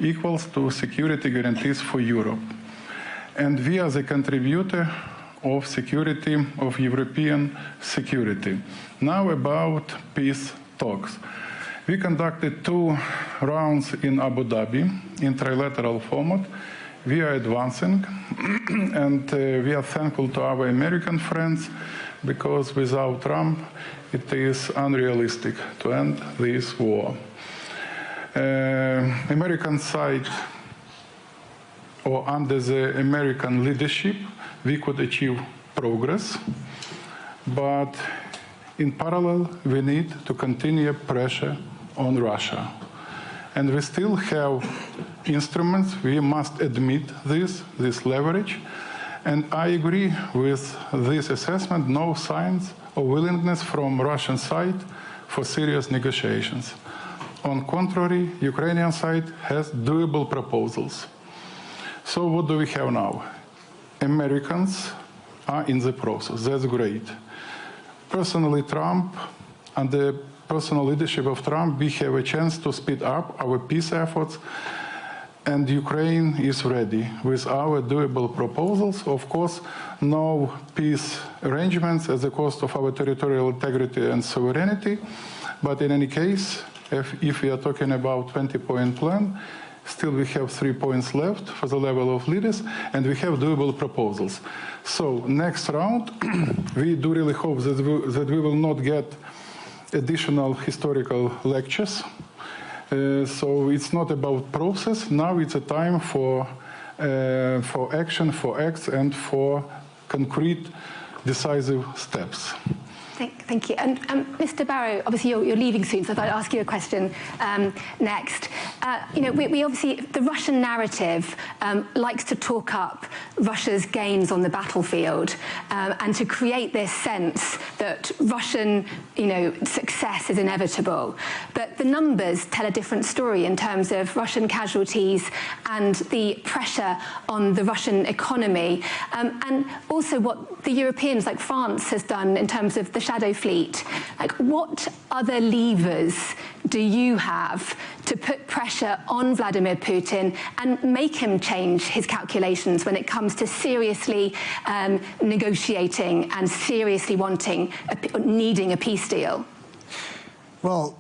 equals to security guarantees for Europe. And we are the contributor of security, of European security. Now about peace talks. We conducted 2 rounds in Abu Dhabi in trilateral format. We are advancing, and we are thankful to our American friends, because without Trump, it is unrealistic to end this war. American side, or under the American leadership, we could achieve progress, but in parallel, we need to continue pressure on Russia. And we still have instruments, we must admit this leverage. And I agree with this assessment, no signs of willingness from Russian side for serious negotiations. On contrary, Ukrainian side has doable proposals. So what do we have now? Americans are in the process, that's great. Personally, Trump, under personal leadership of Trump, we have a chance to speed up our peace efforts, and Ukraine is ready with our doable proposals. Of course, no peace arrangements at the cost of our territorial integrity and sovereignty, but in any case, if we are talking about 20-point plan, still we have 3 points left for the level of leaders, and we have doable proposals. So next round, we do really hope that we will not get additional historical lectures. So it's not about process. Now it's a time for action, for acts, and for concrete, decisive steps. Thank you. And Mr. Barrow, obviously you're leaving soon, so I'd ask you a question next. You know, we obviously, the Russian narrative likes to talk up Russia's gains on the battlefield and to create this sense that Russian, you know, success is inevitable. But the numbers tell a different story in terms of Russian casualties and the pressure on the Russian economy, and also what the Europeans, like France, has done in terms of the shadow fleet. Like, what other levers do you have to put pressure on Vladimir Putin and make him change his calculations when it comes to seriously negotiating and seriously needing a peace deal? Well,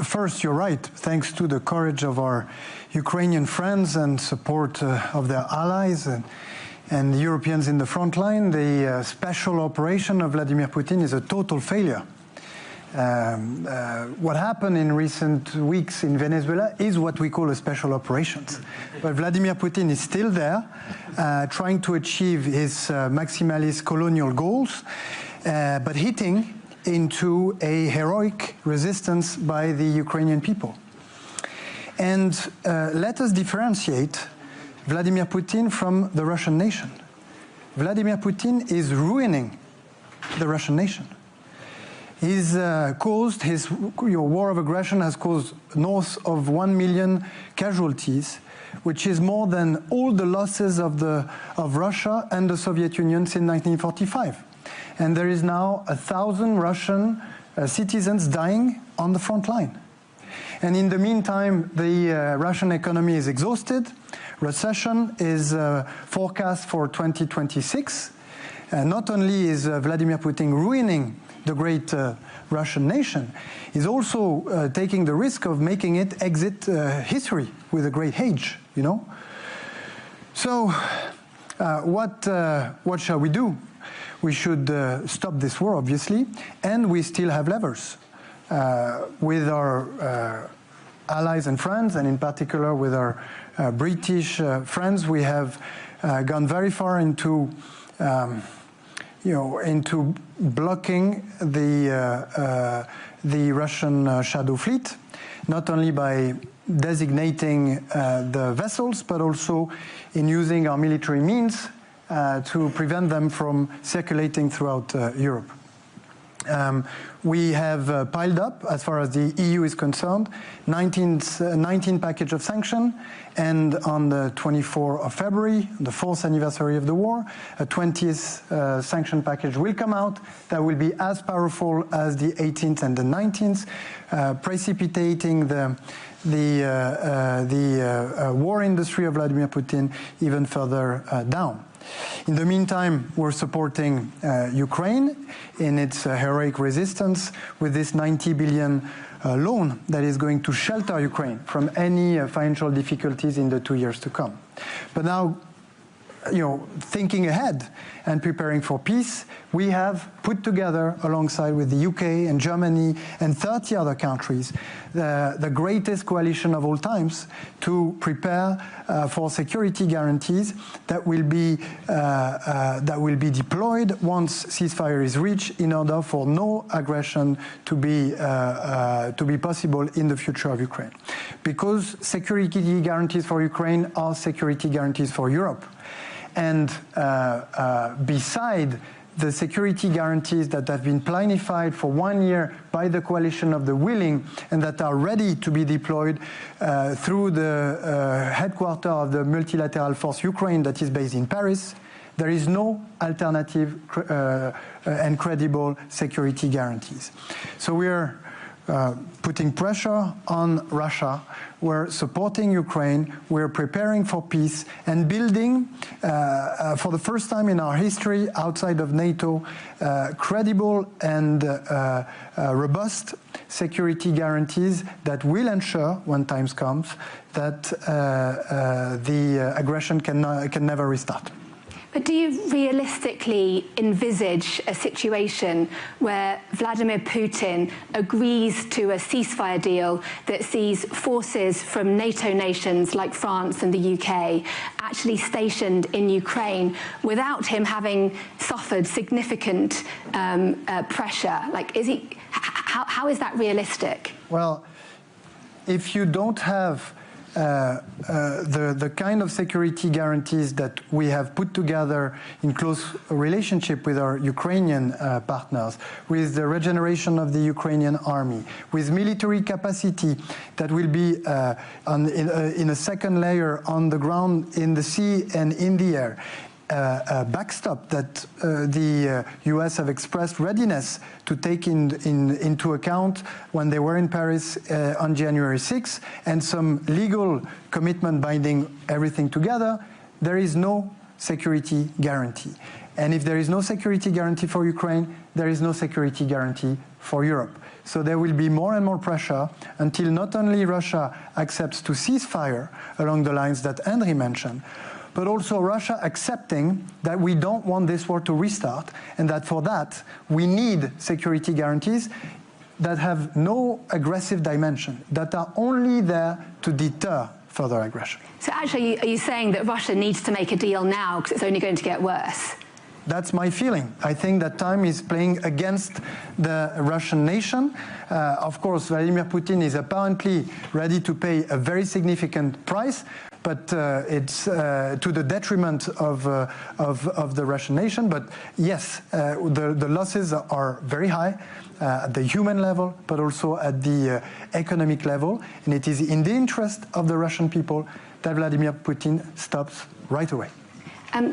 first, you're right. Thanks to the courage of our Ukrainian friends and support of their allies and the Europeans in the front line, the special operation of Vladimir Putin is a total failure. What happened in recent weeks in Venezuela is what we call a special operations. But Vladimir Putin is still there, trying to achieve his maximalist colonial goals, but hitting into a heroic resistance by the Ukrainian people. And let us differentiate Vladimir Putin from the Russian nation. Vladimir Putin is ruining the Russian nation. He's caused, his war of aggression has caused north of 1 million casualties, which is more than all the losses of Russia and the Soviet Union since 1945. And there is now 1,000 Russian citizens dying on the front line. And in the meantime, the Russian economy is exhausted. Recession is forecast for 2026. Not only is Vladimir Putin ruining the great Russian nation, he's also taking the risk of making it exit history with a great age, you know? So what shall we do? We should stop this war, obviously, and we still have levers. With our allies and friends, and in particular with our British friends, we have gone very far into into blocking the Russian shadow fleet, not only by designating the vessels, but also in using our military means to prevent them from circulating throughout Europe. We have piled up, as far as the EU is concerned, 19 package of sanction, and on the 24th of February, the 4th anniversary of the war, a 20th sanction package will come out that will be as powerful as the 18th and the 19th, precipitating the war industry of Vladimir Putin even further down. In the meantime, we're supporting Ukraine in its heroic resistance with this 90 billion loan that is going to shelter Ukraine from any financial difficulties in the 2 years to come. But now, thinking ahead and preparing for peace, we have put together, alongside with the UK and Germany and 30 other countries, the greatest coalition of all times to prepare for security guarantees that will be deployed once ceasefire is reached, in order for no aggression to be possible in the future of Ukraine. Because security guarantees for Ukraine are security guarantees for Europe. And beside the security guarantees that have been planified for 1 year by the coalition of the willing and that are ready to be deployed through the headquarters of the multilateral force Ukraine that is based in Paris, there is no alternative and credible security guarantees. So we are putting pressure on Russia. We're supporting Ukraine. We're preparing for peace and building, for the first time in our history outside of NATO, credible and robust security guarantees that will ensure, when times comes, that the aggression can never restart. But do you realistically envisage a situation where Vladimir Putin agrees to a ceasefire deal that sees forces from NATO nations like France and the UK actually stationed in Ukraine without him having suffered significant pressure? Like, how is that realistic? Well, if you don't have the kind of security guarantees that we have put together in close relationship with our Ukrainian partners, with the regeneration of the Ukrainian army, with military capacity that will be in a second layer on the ground, in the sea and in the air, a backstop that the US have expressed readiness to take into account when they were in Paris on January 6th, and some legal commitment binding everything together, there is no security guarantee. And if there is no security guarantee for Ukraine, there is no security guarantee for Europe. So there will be more and more pressure until not only Russia accepts to cease fire along the lines that Henry mentioned, but also Russia accepting that we don't want this war to restart, and that for that we need security guarantees that have no aggressive dimension, that are only there to deter further aggression. So actually, are you saying that Russia needs to make a deal now because it's only going to get worse? That's my feeling. I think that time is playing against the Russian nation. Of course, Vladimir Putin is apparently ready to pay a very significant price, but it's to the detriment of the Russian nation. But yes, the losses are very high at the human level, but also at the economic level. And it is in the interest of the Russian people that Vladimir Putin stops right away.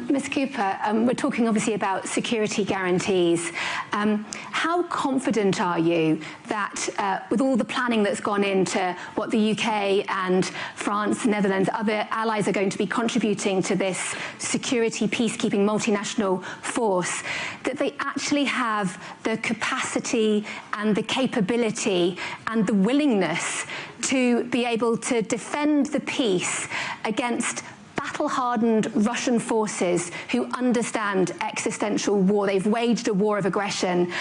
Ms. Cooper, we're talking obviously about security guarantees. How confident are you that with all the planning that's gone into what the UK and France, Netherlands, other allies are going to be contributing to this security, peacekeeping, multinational force, that they actually have the capacity and the capability and the willingness to be able to defend the peace against battle-hardened Russian forces who understand existential war? They've waged a war of aggression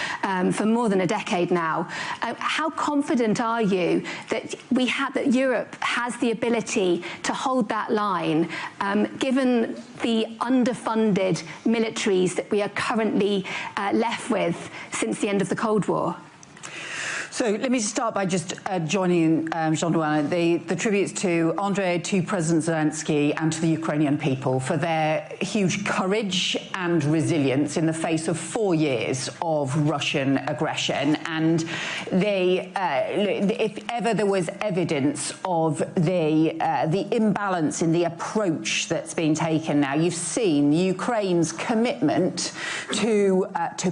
for more than a decade now. How confident are you that that Europe has the ability to hold that line, given the underfunded militaries that we are currently left with since the end of the Cold War? So let me start by just joining Jean-Noel, the tributes to Andrei, to President Zelensky and to the Ukrainian people for their huge courage and resilience in the face of 4 years of Russian aggression. And if ever there was evidence of the imbalance in the approach that's been taken now, you've seen Ukraine's commitment to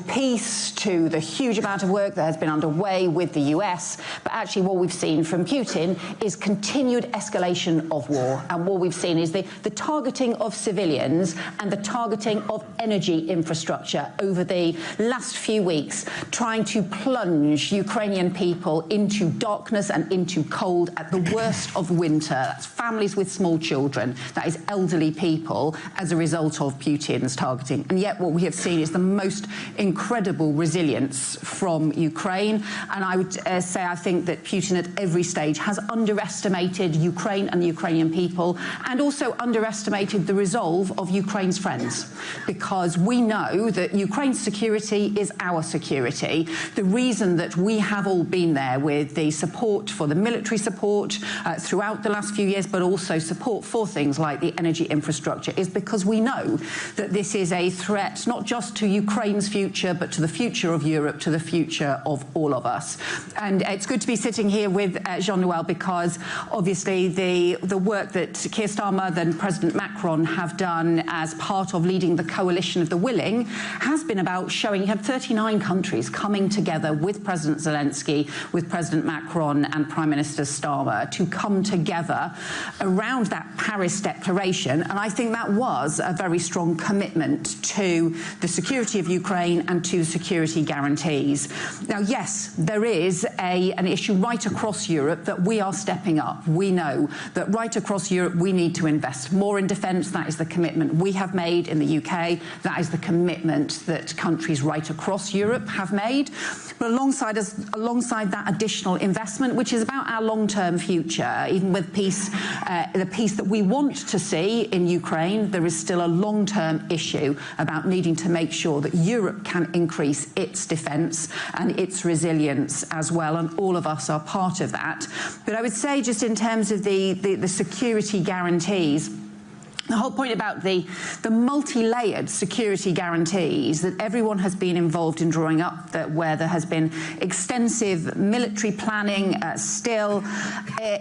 peace, to the huge amount of work that has been underway with the US, but actually what we've seen from Putin is continued escalation of war. And what we've seen is the targeting of civilians and the targeting of energy infrastructure over the last few weeks, trying to plunge Ukrainian people into darkness and into cold at the worst of winter. That's families with small children, that is elderly people, as a result of Putin's targeting. And yet what we have seen is the most incredible resilience from Ukraine. And I would say I think that Putin at every stage has underestimated Ukraine and the Ukrainian people, and also underestimated the resolve of Ukraine's friends, because we know that Ukraine's security is our security. The reason that we have all been there with the support for the military support throughout the last few years, but also support for things like the energy infrastructure, is because we know that this is a threat not just to Ukraine's future, but to the future of Europe, to the future of all of us. And it's good to be sitting here with Jean-Noel, because obviously the work that Keir Starmer and President Macron have done as part of leading the coalition of the willing has been about showing you have 39 countries coming together with President Zelensky, with President Macron and Prime Minister Starmer to come together around that Paris Declaration. And I think that was a very strong commitment to the security of Ukraine and to security guarantees. Now, yes, there is an issue right across Europe that we are stepping up. We know that right across Europe we need to invest more in defence. That is the commitment we have made in the UK. That is the commitment that countries right across Europe have made. But alongside that additional investment, which is about our long-term future, even with peace, the peace that we want to see in Ukraine, there is still a long-term issue about needing to make sure that Europe can increase its defence and its resilience as well, and all of us are part of that. But I would say, just in terms of the security guarantees, the whole point about the multi-layered security guarantees that everyone has been involved in drawing up, that where there has been extensive military planning still,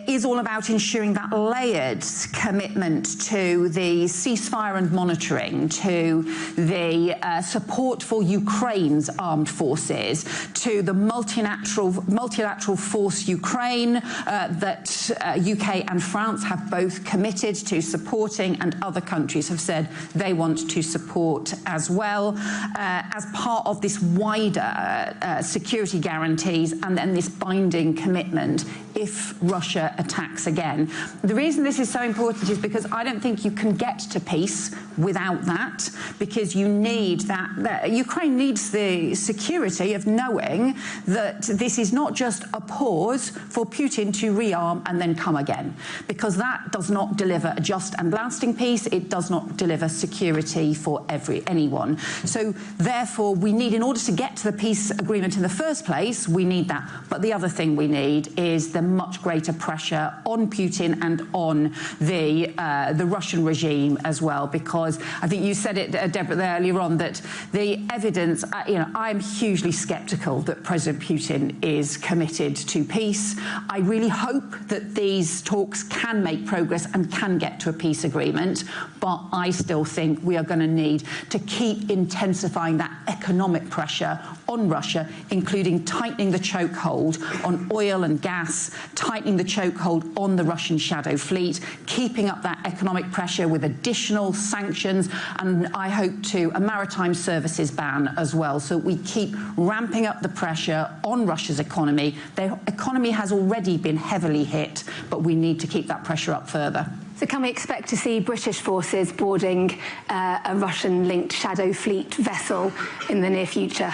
is all about ensuring that layered commitment to the ceasefire and monitoring, to the support for Ukraine's armed forces, to the multilateral force Ukraine that UK and France have both committed to supporting, and other countries have said they want to support as well, as part of this wider security guarantees, and then this binding commitment if Russia attacks again. The reason this is so important is because I don't think you can get to peace without that, because you need that Ukraine needs the security of knowing that this is not just a pause for Putin to rearm and then come again, because that does not deliver a just and lasting peace. It does not deliver security for anyone. So therefore we need, in order to get to the peace agreement in the first place, we need that. But the other thing we need is the much greater pressure on Putin and on the Russian regime as well, because I think you said it, Deborah, earlier on, that the evidence, I'm hugely sceptical that President Putin is committed to peace. I really hope that these talks can make progress and can get to a peace agreement, but I still think we are going to need to keep intensifying that economic pressure on Russia, including tightening the chokehold on oil and gas, tightening the chokehold on the Russian shadow fleet, keeping up that economic pressure with additional sanctions, and I hope to a maritime services ban as well, so we keep ramping up the pressure on Russia's economy. Their economy has already been heavily hit, but we need to keep that pressure up further. So can we expect to see British forces boarding a Russian-linked shadow fleet vessel in the near future?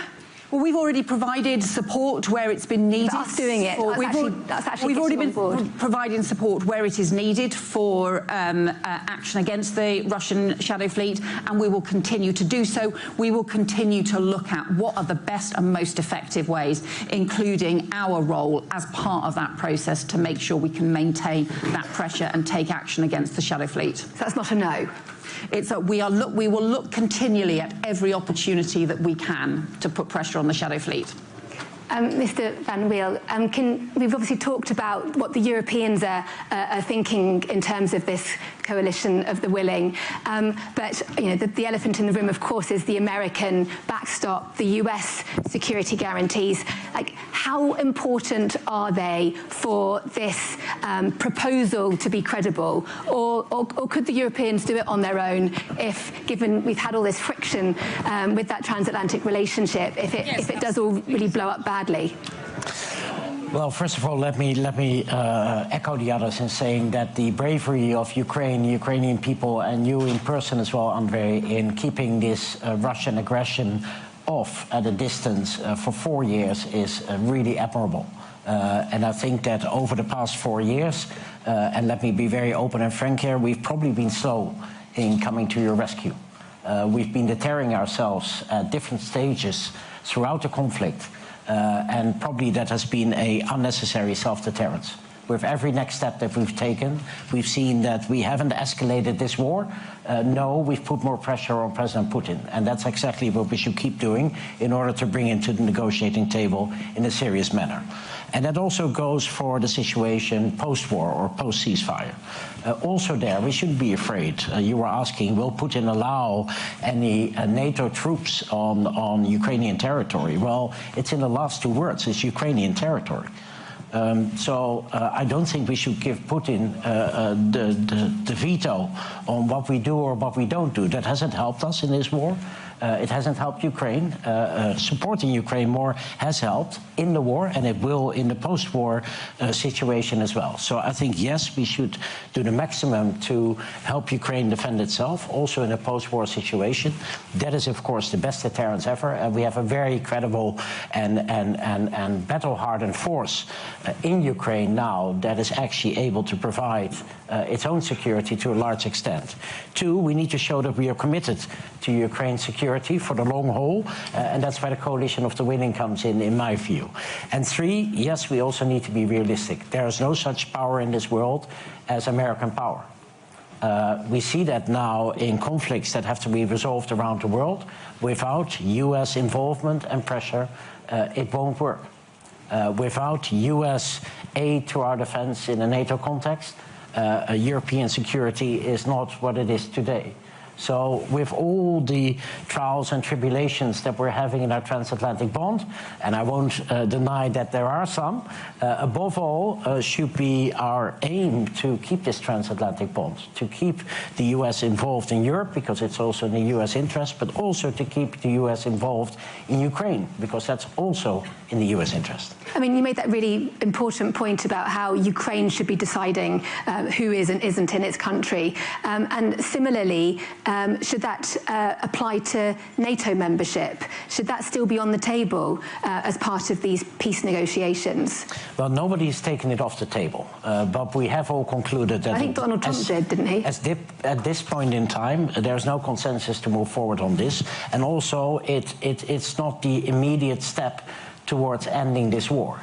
Well, we've already provided support where it's been needed. That's us doing it. We've already been providing support where it is needed for action against the Russian shadow fleet, and we will continue to do so. We will continue to look at what are the best and most effective ways, including our role as part of that process, to make sure we can maintain that pressure and take action against the shadow fleet. So that's not a no? It's that we will look continually at every opportunity that we can to put pressure on the shadow fleet. Mr. Van Weel, we've obviously talked about what the Europeans are thinking in terms of this coalition of the willing, but the elephant in the room, of course, is the American backstop, the US security guarantees. Like, how important are they for this proposal to be credible, or could the Europeans do it on their own if, given we've had all this friction with that transatlantic relationship, if it does all really blow up badly? Well, first of all, let me echo the others in saying that the bravery of Ukraine, the Ukrainian people, and you in person as well, Andre, in keeping this Russian aggression off at a distance for 4 years is really admirable. And I think that over the past 4 years, and let me be very open and frank here, we've probably been slow in coming to your rescue. We've been deterring ourselves at different stages throughout the conflict. And probably that has been an unnecessary self-deterrence. With every next step that we've taken, we've seen that we haven't escalated this war. No, we've put more pressure on President Putin. And that's exactly what we should keep doing in order to bring him to the negotiating table in a serious manner. And that also goes for the situation post-war or post-ceasefire. Also there, we shouldn't be afraid. You were asking, will Putin allow any NATO troops on Ukrainian territory? Well, it's in the last two words, it's Ukrainian territory. So I don't think we should give Putin the veto on what we do or what we don't do. That hasn't helped us in this war. It hasn't helped Ukraine. Supporting Ukraine more has helped in the war, and it will in the post-war situation as well. So I think, yes, we should do the maximum to help Ukraine defend itself, also in a post-war situation. That is, of course, the best deterrence ever, and we have a very credible and battle-hardened force in Ukraine now that is actually able to provide its own security to a large extent. Two, we need to show that we are committed to Ukraine's security for the long haul, and that's where the coalition of the willing comes in my view. And three, yes, we also need to be realistic. There is no such power in this world as American power. We see that now in conflicts that have to be resolved around the world. Without US involvement and pressure, it won't work. Without US aid to our defense in a NATO context, European security is not what it is today. So with all the trials and tribulations that we're having in our transatlantic bond, and I won't deny that there are some, above all should be our aim to keep this transatlantic bond, to keep the US involved in Europe, because it's also in the US interest, but also to keep the US involved in Ukraine, because that's also in the US interest. I mean, you made that really important point about how Ukraine should be deciding who is and isn't in its country. And similarly, should that apply to NATO membership? Should that still be on the table as part of these peace negotiations? Well, nobody's taken it off the table, but we have all concluded that... I think Donald Trump did, didn't he? At this point in time, there's no consensus to move forward on this. And also, it's not the immediate step towards ending this war.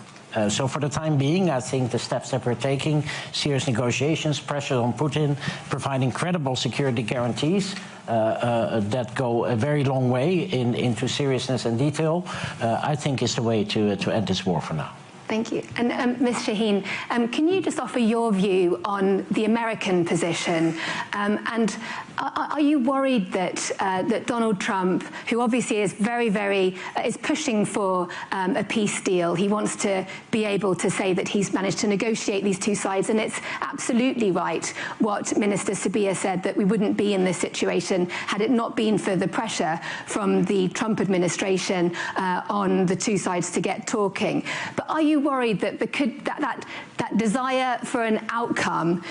So for the time being, I think the steps that we're taking, serious negotiations, pressure on Putin, providing credible security guarantees that go a very long way into seriousness and detail, I think is the way to end this war for now. Thank you. And Ms. Shaheen, can you just offer your view on the American position? And are you worried that that Donald Trump, who obviously is is pushing for a peace deal, he wants to be able to say that he's managed to negotiate these two sides, and it's absolutely right what Minister Sabia said, that we wouldn't be in this situation had it not been for the pressure from the Trump administration on the two sides to get talking. But are you you worried that that desire for an outcome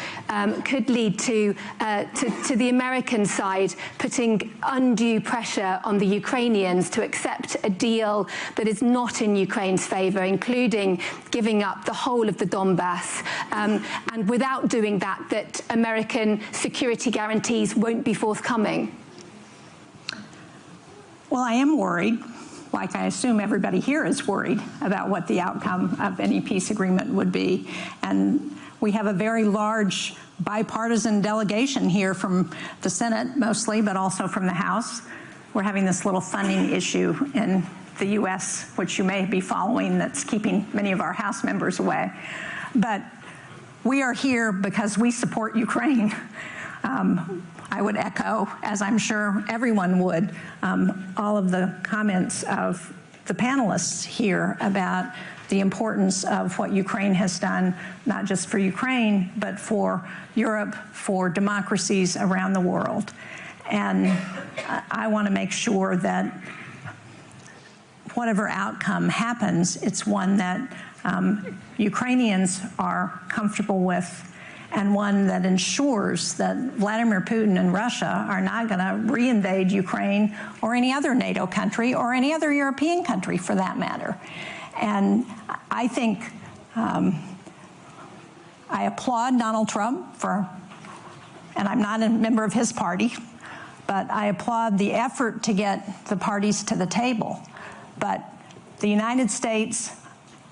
could lead to the American side putting undue pressure on the Ukrainians to accept a deal that is not in Ukraine's favour, including giving up the whole of the Donbass, and without doing that American security guarantees won't be forthcoming? Well, I am worried, like I assume everybody here is worried about what the outcome of any peace agreement would be. And we have a very large bipartisan delegation here from the Senate mostly, but also from the House. We're having this little funding issue in the U.S., which you may be following, that's keeping many of our House members away. But we are here because we support Ukraine. I would echo, as I'm sure everyone would, all of the comments of the panelists here about the importance of what Ukraine has done, not just for Ukraine, but for Europe, for democracies around the world. And I want to make sure that whatever outcome happens, it's one that Ukrainians are comfortable with, and one that ensures that Vladimir Putin and Russia are not going to reinvade Ukraine or any other NATO country or any other European country for that matter. And I think I applaud Donald Trump for, and I'm not a member of his party, but I applaud the effort to get the parties to the table. But the United States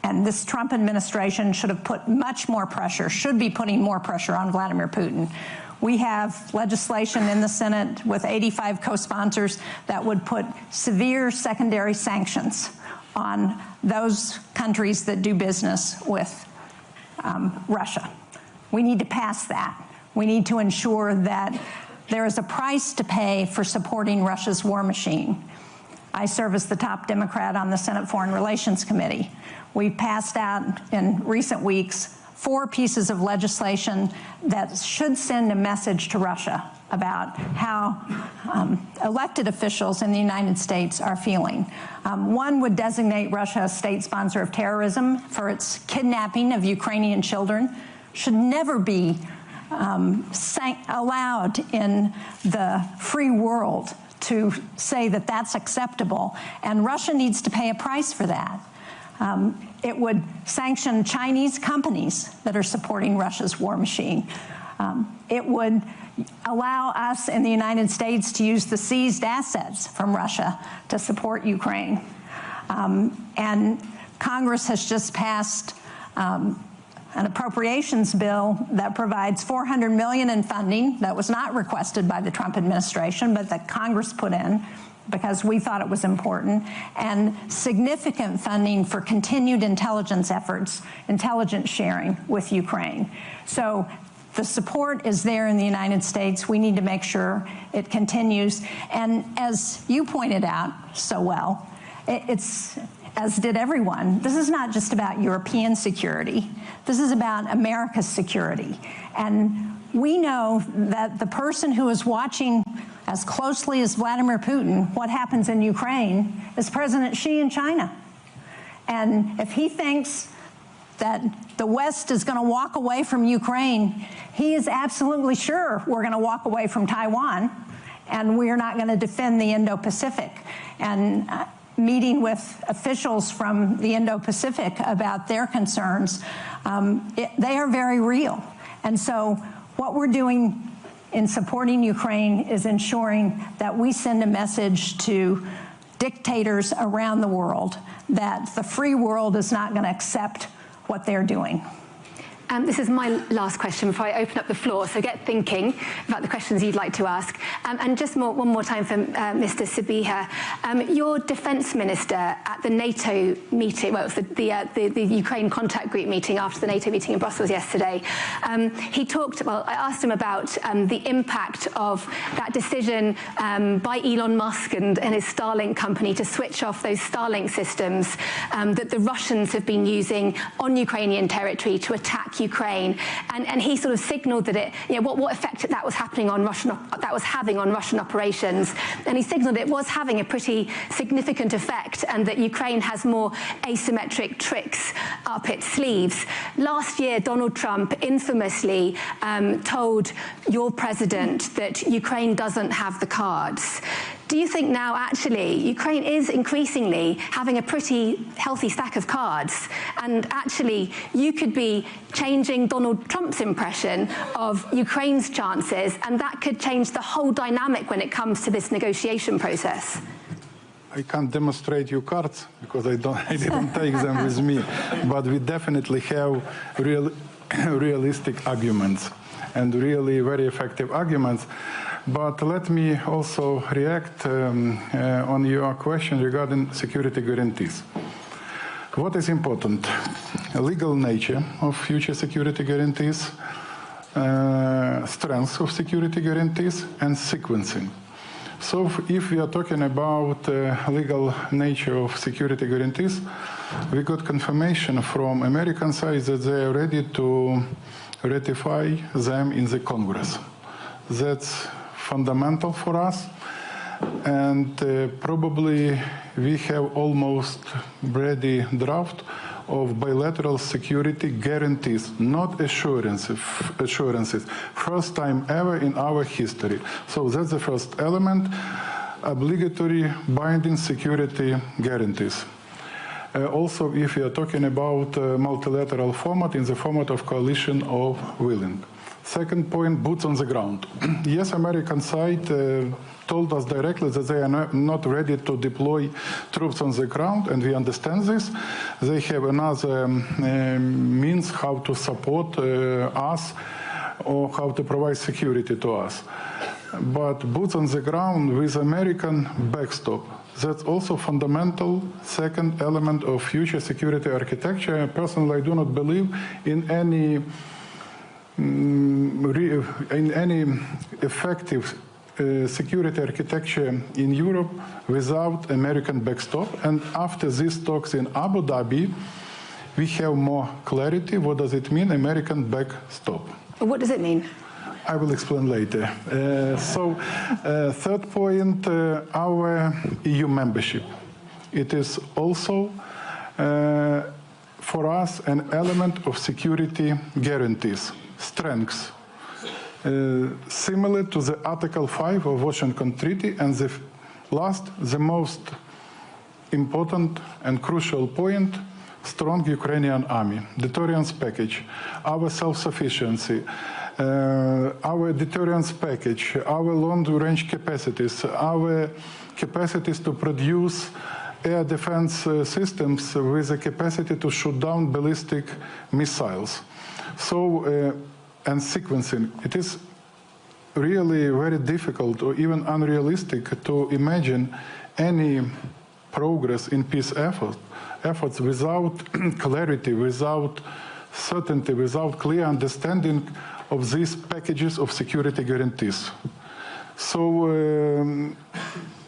and this Trump administration should have put much more pressure, should be putting more pressure on Vladimir Putin. We have legislation in the Senate with 85 co-sponsors that would put severe secondary sanctions on those countries that do business with Russia. We need to pass that. We need to ensure that there is a price to pay for supporting Russia's war machine. I serve as the top Democrat on the Senate Foreign Relations Committee. We've passed out in recent weeks 4 pieces of legislation that should send a message to Russia about how elected officials in the United States are feeling. One would designate Russia a state sponsor of terrorism for its kidnapping of Ukrainian children. Should never be allowed in the free world to say that that's acceptable, and Russia needs to pay a price for that. It would sanction Chinese companies that are supporting Russia's war machine. It would allow us in the United States to use the seized assets from Russia to support Ukraine. And Congress has just passed an appropriations bill that provides $400 million in funding that was not requested by the Trump administration, but that Congress put in because we thought it was important, and significant funding for continued intelligence efforts, intelligence sharing with Ukraine. So the support is there in the United States. We need to make sure it continues. And as you pointed out so well, it's, as did everyone, this is not just about European security. This is about America's security. And we know that the person who is watching as closely as Vladimir Putin what happens in Ukraine is President Xi in China. And if he thinks that the West is going to walk away from Ukraine, he is absolutely sure we're going to walk away from Taiwan, and we're not going to defend the Indo-Pacific. And meeting with officials from the Indo-Pacific about their concerns, they are very real. And so what we're doing in supporting Ukraine is ensuring that we send a message to dictators around the world that the free world is not going to accept what they're doing. This is my last question before I open up the floor, so get thinking about the questions you'd like to ask. And just one more time for Mr. Sabiha. Your defence minister at the NATO meeting, well, it was the Ukraine contact group meeting after the NATO meeting in Brussels yesterday, he talked, well, I asked him about the impact of that decision by Elon Musk and his Starlink company to switch off those Starlink systems that the Russians have been using on Ukrainian territory to attack attack Ukraine, and he sort of signalled that what effect that was having on Russian operations, and he signalled it was having a pretty significant effect, and that Ukraine has more asymmetric tricks up its sleeves. Last year, Donald Trump infamously told your president that Ukraine doesn't have the cards. Do you think now, actually, Ukraine is increasingly having a pretty healthy stack of cards, and actually you could be changing Donald Trump's impression of Ukraine's chances, and that could change the whole dynamic when it comes to this negotiation process? I can't demonstrate you cards because I didn't take them with me, but we definitely have realistic arguments and really very effective arguments. But let me also react on your question regarding security guarantees. What is important? Legal nature of future security guarantees, strength of security guarantees, and sequencing. So if we are talking about legal nature of security guarantees, we got confirmation from American side that they are ready to ratify them in the Congress. That's fundamental for us, and probably we have almost ready draft of bilateral security guarantees, not assurances, first time ever in our history. So that's the first element, obligatory binding security guarantees. Also, if we are talking about multilateral format, in the format of coalition of willing. Second point, boots on the ground. Yes, American side told us directly that they are not ready to deploy troops on the ground, and we understand this. They have another means how to support us or how to provide security to us. But boots on the ground with American backstop, that's also fundamental second element of future security architecture. Personally, I do not believe in any effective security architecture in Europe without American backstop. And after these talks in Abu Dhabi, we have more clarity. What does it mean, American backstop? What does it mean? I will explain later. Third point, our EU membership. It is also for us an element of security guarantees. Strengths, similar to the Article 5 of Washington Treaty, and the last, the most important and crucial point, strong Ukrainian army, deterrence package, our self-sufficiency, our deterrence package, our long-range capacities, our capacities to produce air defense systems with the capacity to shoot down ballistic missiles. So, and sequencing. It is really very difficult or even unrealistic to imagine any progress in peace efforts without clarity, without certainty, without clear understanding of these packages of security guarantees. So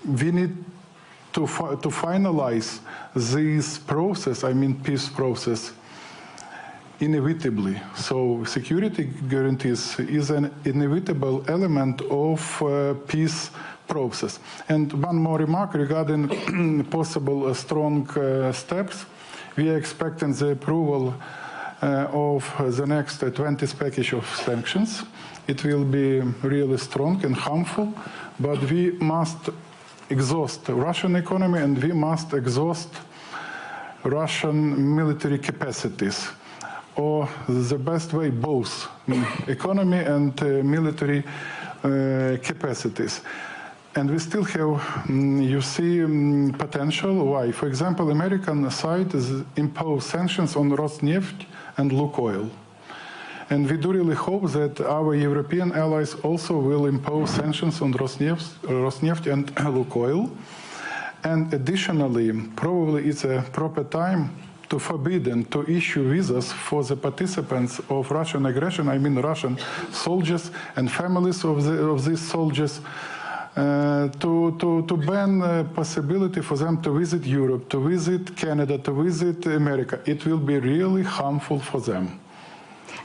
we need to finalize this process, I mean peace process, inevitably. So security guarantees is an inevitable element of peace process. And one more remark regarding possible strong steps. We are expecting the approval of the next 20th package of sanctions. It will be really strong and harmful, but we must exhaust the Russian economy, and we must exhaust Russian military capacities. Or the best way, both economy and military capacities. And we still have, you see, potential. Why? For example, American side impose sanctions on Rosneft and Lukoil. And we do really hope that our European allies also will impose sanctions on Rosneft and Lukoil. And additionally, probably it's a proper time to forbid and to issue visas for the participants of Russian aggression, I mean Russian soldiers and families of these soldiers, to ban possibility for them to visit Europe, to visit Canada, to visit America. It will be really harmful for them.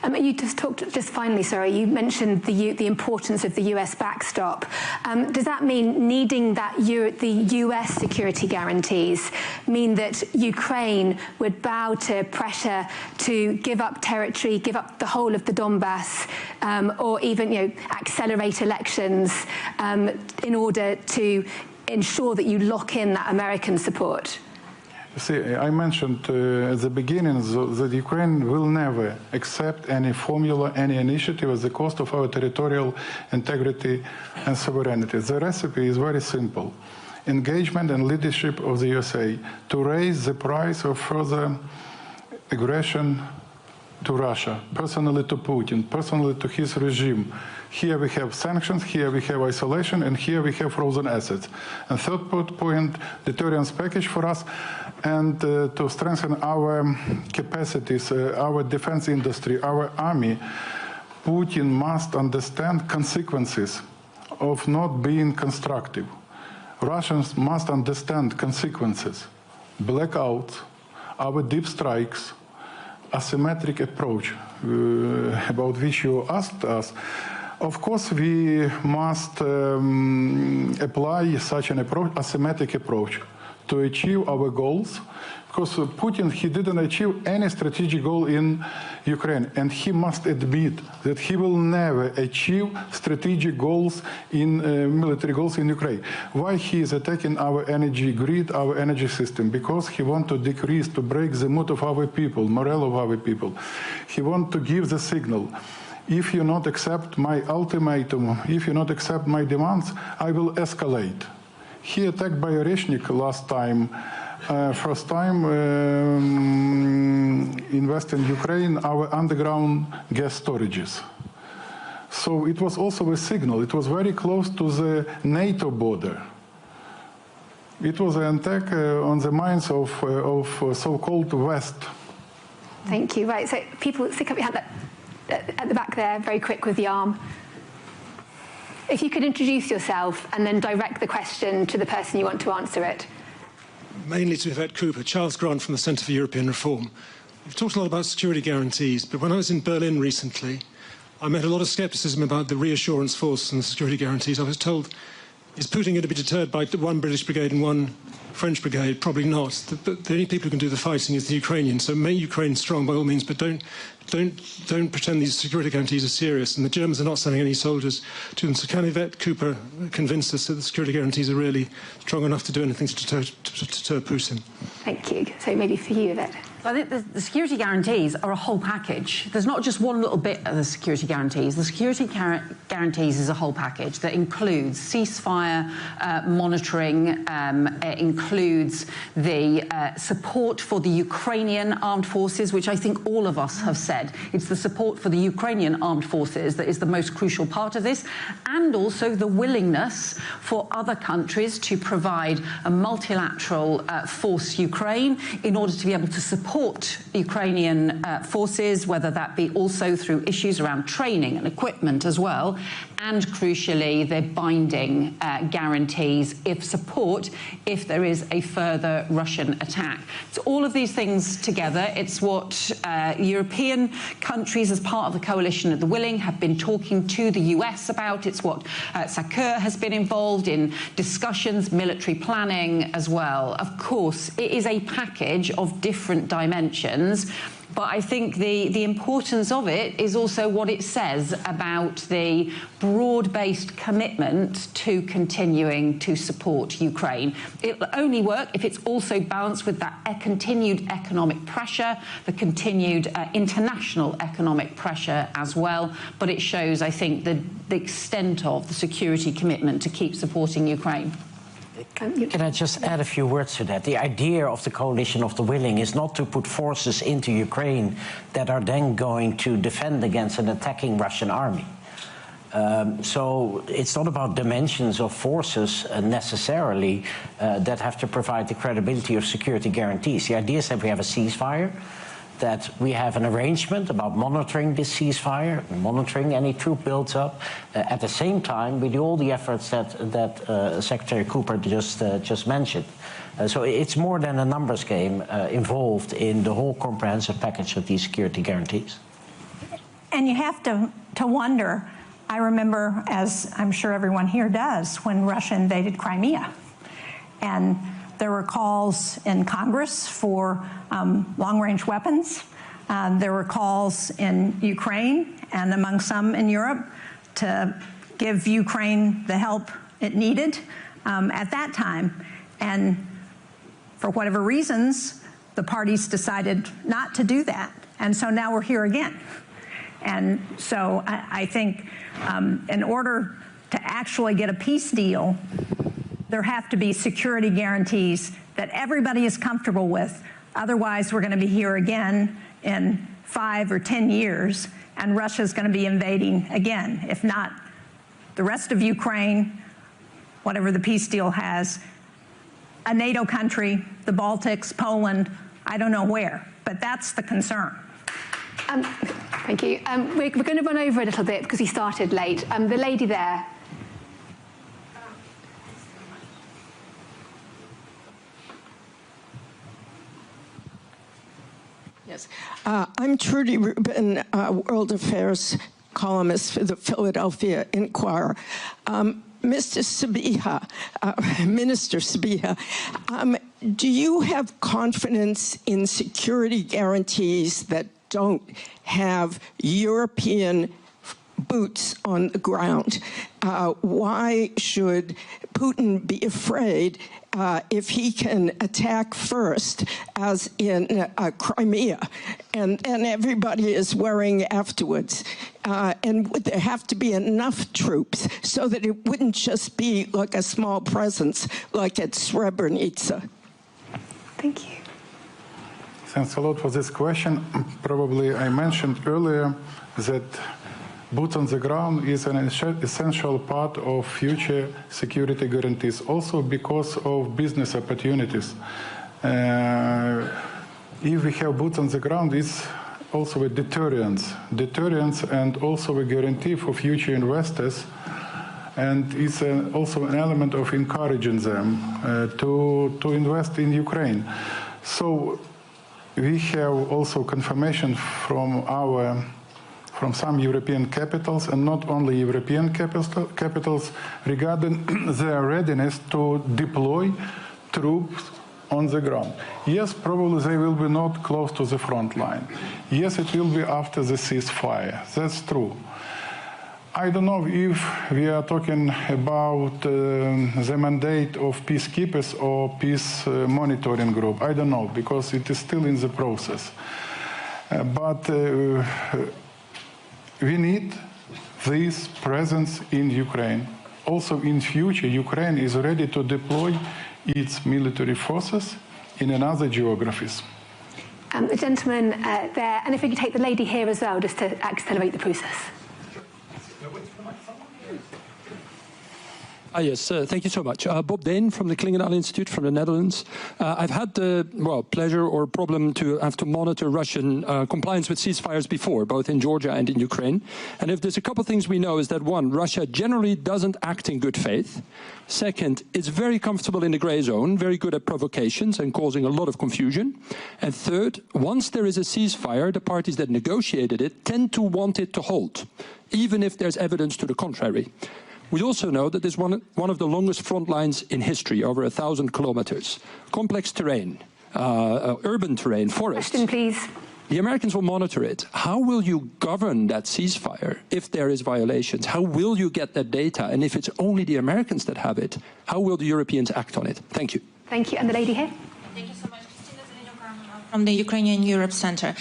You just talked, just finally, sorry, you mentioned the importance of the US backstop. Does that mean needing that the US security guarantees mean that Ukraine would bow to pressure to give up territory, give up the whole of the Donbass, or even accelerate elections in order to ensure that you lock in that American support? See, I mentioned at the beginning that Ukraine will never accept any formula, any initiative at the cost of our territorial integrity and sovereignty. The recipe is very simple. Engagement and leadership of the USA to raise the price of further aggression to Russia, personally to Putin, personally to his regime. Here we have sanctions, here we have isolation, and here we have frozen assets. And third point, deterrence package for us, and to strengthen our capacities, our defense industry, our army. Putin must understand consequences of not being constructive. Russians must understand consequences, blackouts, our deep strikes, asymmetric approach about which you asked us. Of course, we must apply such an approach, asymmetric approach, to achieve our goals. Because Putin, he didn't achieve any strategic goal in Ukraine, and he must admit that he will never achieve strategic goals in military goals in Ukraine. Why he is attacking our energy grid, our energy system? Because he wants to decrease, to break the mood of our people, morale of our people. He wants to give the signal. If you not accept my ultimatum, if you not accept my demands, I will escalate. He attacked Baryshnik last time. First time in Western Ukraine, our underground gas storages. So it was also a signal. It was very close to the NATO border. It was an attack on the minds of so-called West. Thank you. Right, so people, stick up your hand at the back there, very quick with the arm. If you could introduce yourself and then direct the question to the person you want to answer it. Mainly to Yvette Cooper, Charles Grant from the Centre for European Reform. We've talked a lot about security guarantees, but when I was in Berlin recently, I met a lot of scepticism about the reassurance force and the security guarantees. I was told, is Putin going to be deterred by one British brigade and one French brigade? Probably not. The only people who can do the fighting is the Ukrainians. So make Ukraine strong by all means, but don't pretend these security guarantees are serious. And the Germans are not sending any soldiers to them. So can Yvette Cooper convince us that the security guarantees are really strong enough to do anything to deter Putin? Thank you. So maybe for you, Yvette. I think the security guarantees are a whole package. There's not just one little bit of the security guarantees. The security guarantees is a whole package that includes ceasefire monitoring, it includes the support for the Ukrainian armed forces, which I think all of us have said. It's the support for the Ukrainian armed forces that is the most crucial part of this, and also the willingness for other countries to provide a multilateral force Ukraine in order to be able to support Ukrainian forces, whether that be also through issues around training and equipment as well, and crucially the binding guarantees if there is a further Russian attack. So all of these things together, it's what European countries as part of the coalition of the willing have been talking to the US about. It's what SACEUR has been involved in discussions, military planning as well. Of course, it is a package of different dimensions, but I think the importance of it is also what it says about the broad-based commitment to continuing to support Ukraine. It'll only work if it's also balanced with that continued economic pressure, the continued international economic pressure as well. But it shows, I think, the extent of the security commitment to keep supporting Ukraine. Can I just add a few words to that? The idea of the coalition of the willing is not to put forces into Ukraine that are then going to defend against an attacking Russian army. So it's not about dimensions of forces necessarily that have to provide the credibility of security guarantees. The idea is that we have a ceasefire, that we have an arrangement about monitoring this ceasefire, monitoring any troop builds up. At the same time, we do all the efforts that Secretary Cooper just mentioned. So it's more than a numbers game involved in the whole comprehensive package of these security guarantees. And you have to wonder, I remember, as I'm sure everyone here does, when Russia invaded Crimea. And there were calls in Congress for long-range weapons. There were calls in Ukraine and among some in Europe to give Ukraine the help it needed at that time. And for whatever reasons, the parties decided not to do that. And so now we're here again. And so I think in order to actually get a peace deal, there have to be security guarantees that everybody is comfortable with. Otherwise, we're going to be here again in 5 or 10 years, and Russia's going to be invading again. If not the rest of Ukraine, whatever the peace deal has, a NATO country, the Baltics, Poland, I don't know where, but that's the concern. Thank you. We're going to run over a little bit because we started late. The lady there. Yes. I'm Trudy Rubin, World Affairs columnist for the Philadelphia Inquirer. Mr. Sabiha, Minister Sabiha, do you have confidence in security guarantees that don't have European boots on the ground? Why should Putin be afraid if he can attack first, as in Crimea, and everybody is worrying afterwards? And would there have to be enough troops so that it wouldn't just be like a small presence like at Srebrenica? Thank you. Thanks a lot for this question. Probably I mentioned earlier that boots on the ground is an essential part of future security guarantees, also because of business opportunities. If we have boots on the ground, it's also a deterrence and also a guarantee for future investors, and it's also an element of encouraging them to invest in Ukraine. So we have also confirmation from some European capitals, and not only European capitals, regarding their readiness to deploy troops on the ground. Yes, probably they will be not close to the front line. Yes, it will be after the ceasefire. That's true. I don't know if we are talking about the mandate of peacekeepers or peace monitoring group. I don't know, because it is still in the process. But we need this presence in Ukraine. Also in future, Ukraine is ready to deploy its military forces in another geographies. The gentleman there, and if we could take the lady here as well, just to accelerate the process. Yes, thank you so much. Bob Dane from the Klingendahl Institute from the Netherlands. I've had the pleasure or problem to have to monitor Russian compliance with ceasefires before, both in Georgia and in Ukraine. And if there's a couple of things we know is that, one, Russia generally doesn't act in good faith. Second, it's very comfortable in the gray zone, very good at provocations and causing a lot of confusion. And third, once there is a ceasefire, the parties that negotiated it tend to want it to hold, even if there's evidence to the contrary. We also know that this is one of the longest front lines in history, over 1,000 kilometers. Complex terrain, urban terrain, forests. Question, please. The Americans will monitor it. How will you govern that ceasefire if there is violations? How will you get that data? And if it's only the Americans that have it, how will the Europeans act on it? Thank you. Thank you. And the lady here? Thank you so much. From the Ukrainian Europe Center.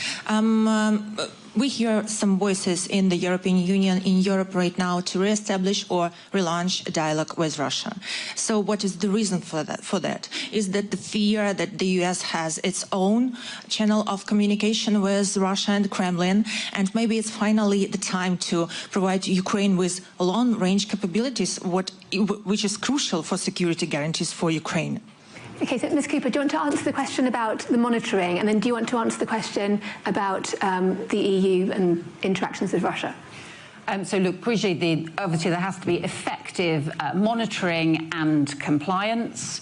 We hear some voices in the European Union, in Europe right now, to re-establish or relaunch a dialogue with Russia. So what is the reason for that? Is that the fear that the US has its own channel of communication with Russia and Kremlin, and maybe it's finally the time to provide Ukraine with long-range capabilities, which is crucial for security guarantees for Ukraine? Okay, so Ms. Cooper, do you want to answer the question about the monitoring, and then do you want to answer the question about the EU and interactions with Russia? So look, crucially, obviously there has to be effective effective monitoring and compliance.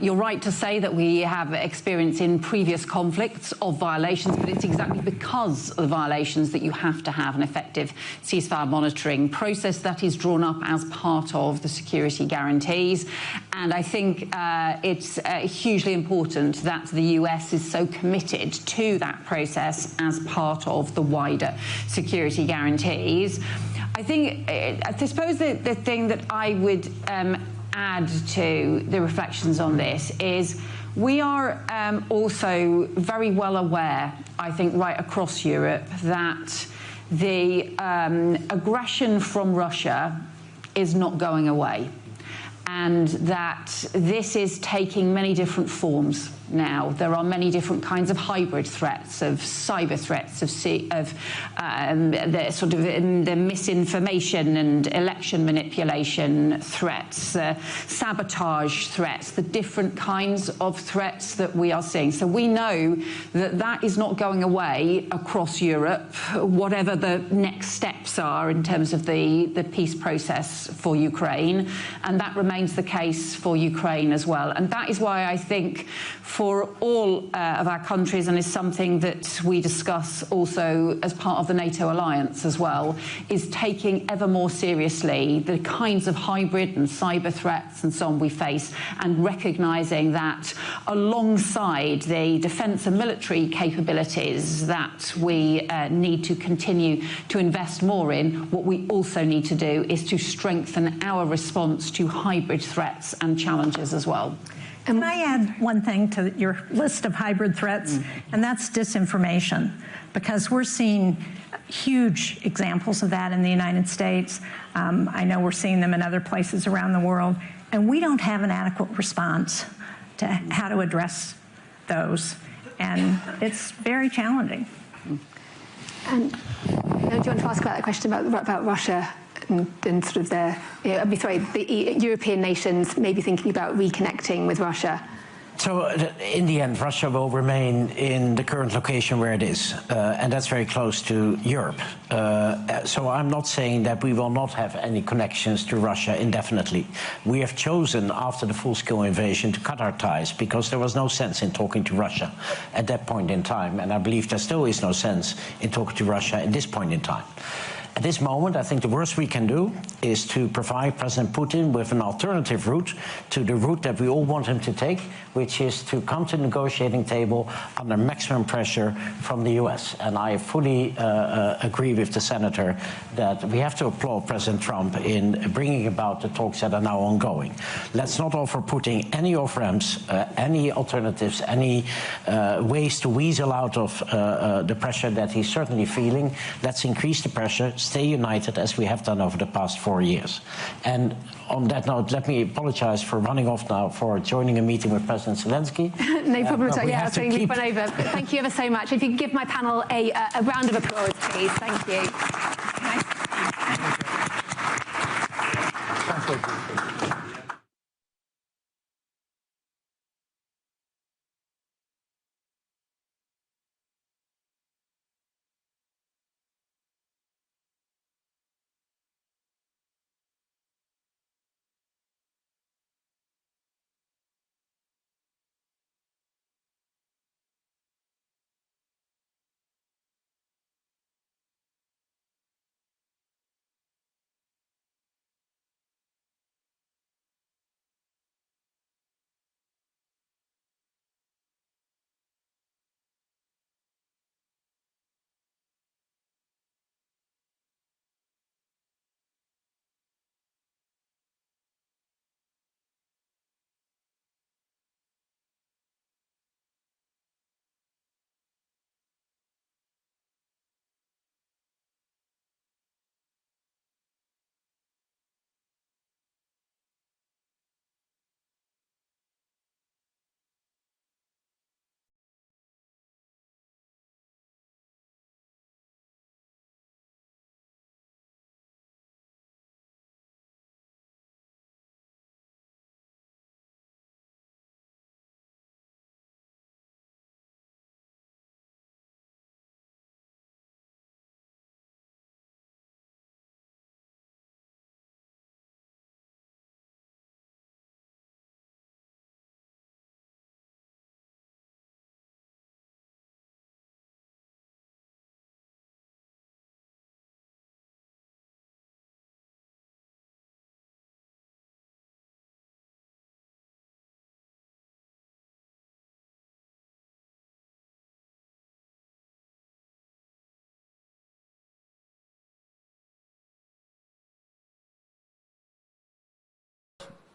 You're right to say that we have experience in previous conflicts of violations, but it's exactly because of the violations that you have to have an effective ceasefire monitoring process that is drawn up as part of the security guarantees. And I think it's hugely important that the US is so committed to that process as part of the wider security guarantees. I suppose the thing that I would add to the reflections on this is we are also very well aware, I think, right across Europe, that the aggression from Russia is not going away, and that this is taking many different forms now. There are many different kinds of hybrid threats, of cyber threats, of the sort of the misinformation and election manipulation threats, sabotage threats, the different kinds of threats that we are seeing. So we know that that is not going away across Europe, whatever the next steps are in terms of the peace process for Ukraine, and that remains the case for Ukraine as well. And that is why I think for all of our countries, and is something that we discuss also as part of the NATO alliance as well, is taking ever more seriously the kinds of hybrid and cyber threats and so on we face, and recognising that alongside the defence and military capabilities that we need to continue to invest more in, what we also need to do is to strengthen our response to hybrid threats and challenges as well. Can I add one thing to your list of hybrid threats? And that's disinformation, because we're seeing huge examples of that in the United States. I know we're seeing them in other places around the world, and we don't have an adequate response to how to address those. And it's very challenging. And do you want to ask about the question about Russia and sort of the European nations maybe thinking about reconnecting with Russia? So in the end, Russia will remain in the current location where it is, and that's very close to Europe. So I'm not saying that we will not have any connections to Russia indefinitely. We have chosen, after the full-scale invasion, to cut our ties because there was no sense in talking to Russia at that point in time, and I believe there still is no sense in talking to Russia at this point in time. At this moment, I think the worst we can do is to provide President Putin with an alternative route to the route that we all want him to take, which is to come to the negotiating table under maximum pressure from the US. And I fully agree with the senator that we have to applaud President Trump in bringing about the talks that are now ongoing. Let's not offer Putin any off-ramps, any alternatives, any ways to weasel out of the pressure that he's certainly feeling. Let's increase the pressure, stay united as we have done over the past 4 years. And on that note, let me apologize for running off now for joining a meeting with President Zelensky. No problem at all. Yeah, I was saying we've run over. But thank you ever so much. If you could give my panel a round of applause, please. Thank you.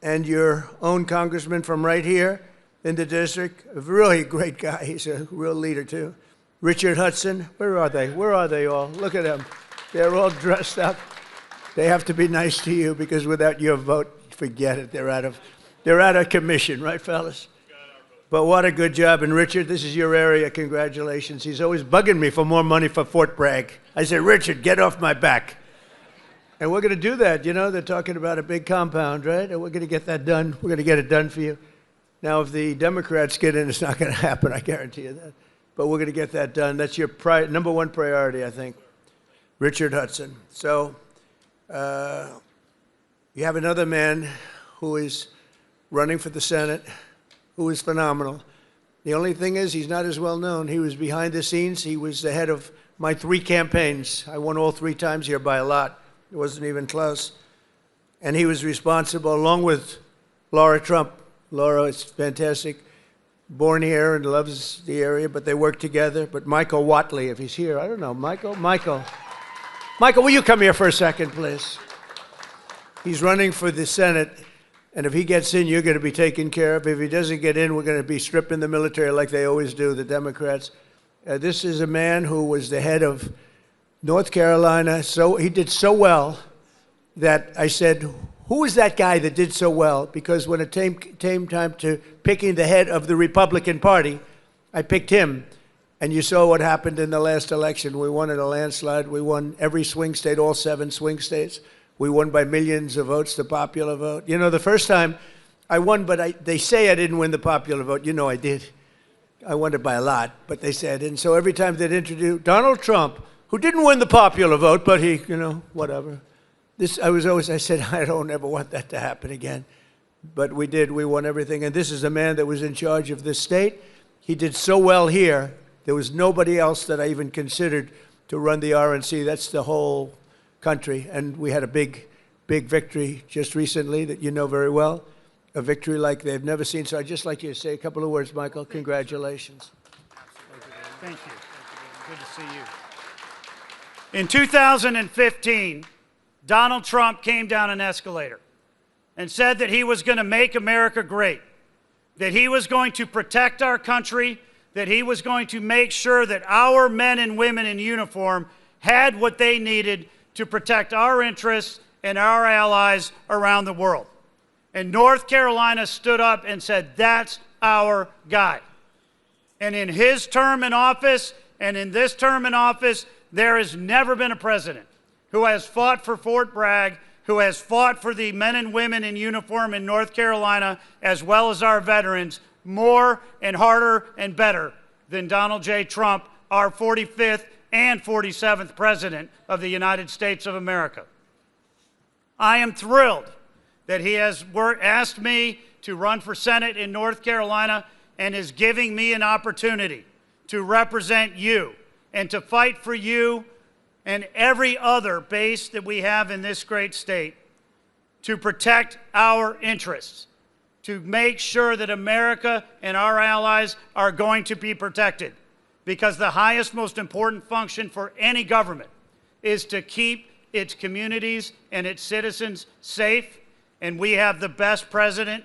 and your own congressman from right here in the district, a really great guy. He's a real leader, too. Richard Hudson. Where are they? Where are they all? Look at them. They're all dressed up. They have to be nice to you because without your vote, forget it. They're out of commission, right, fellas? But what a good job. And Richard, this is your area. Congratulations. He's always bugging me for more money for Fort Bragg. I said, Richard, get off my back. And we're going to do that. You know, they're talking about a big compound, right? And we're going to get that done. We're going to get it done for you. Now, if the Democrats get in, it's not going to happen. I guarantee you that. But we're going to get that done. That's your number one priority, I think. Richard Hudson. So you have another man who is running for the Senate, who is phenomenal. The only thing is he's not as well known. He was behind the scenes. He was the head of my 3 campaigns. I won all 3 times here by a lot. It wasn't even close. And he was responsible, along with Laura Trump. Laura is fantastic, born here and loves the area, but they work together. But Michael Watley, if he's here, I don't know. Michael, will you come here for a second, please? He's running for the Senate. And if he gets in, you're going to be taken care of. If he doesn't get in, we're going to be stripping the military like they always do, the Democrats. This is a man who was the head of North Carolina. So he did so well that I said, who is that guy that did so well? Because when it came time to picking the head of the Republican Party, I picked him. And you saw what happened in the last election. We won in a landslide. We won every swing state, all 7 swing states. We won by millions of votes, the popular vote. You know, the first time I won, but they say I didn't win the popular vote. You know I did. I won it by a lot, but they say I didn't. So every time they'd introduce Donald Trump, who didn't win the popular vote, but he, you know, whatever. I said, I don't ever want that to happen again. But we did. We won everything. And this is a man that was in charge of this state. He did so well here. There was nobody else that I even considered to run the RNC. That's the whole country. And we had a big victory just recently that you know very well, a victory like they've never seen. So I'd just like you to say a couple of words, Michael. Congratulations. Thank you. Good to see you. In 2015, Donald Trump came down an escalator and said that he was going to make America great, that he was going to protect our country, that he was going to make sure that our men and women in uniform had what they needed to protect our interests and our allies around the world. And North Carolina stood up and said, that's our guy. And in his term in office and in this term in office, there has never been a president who has fought for Fort Bragg, who has fought for the men and women in uniform in North Carolina, as well as our veterans, more and harder and better than Donald J. Trump, our 45th and 47th President of the United States of America. I am thrilled that he has asked me to run for Senate in North Carolina and is giving me an opportunity to represent you and to fight for you and every other base that we have in this great state to protect our interests, to make sure that America and our allies are going to be protected. Because the highest, most important function for any government is to keep its communities and its citizens safe. And we have the best president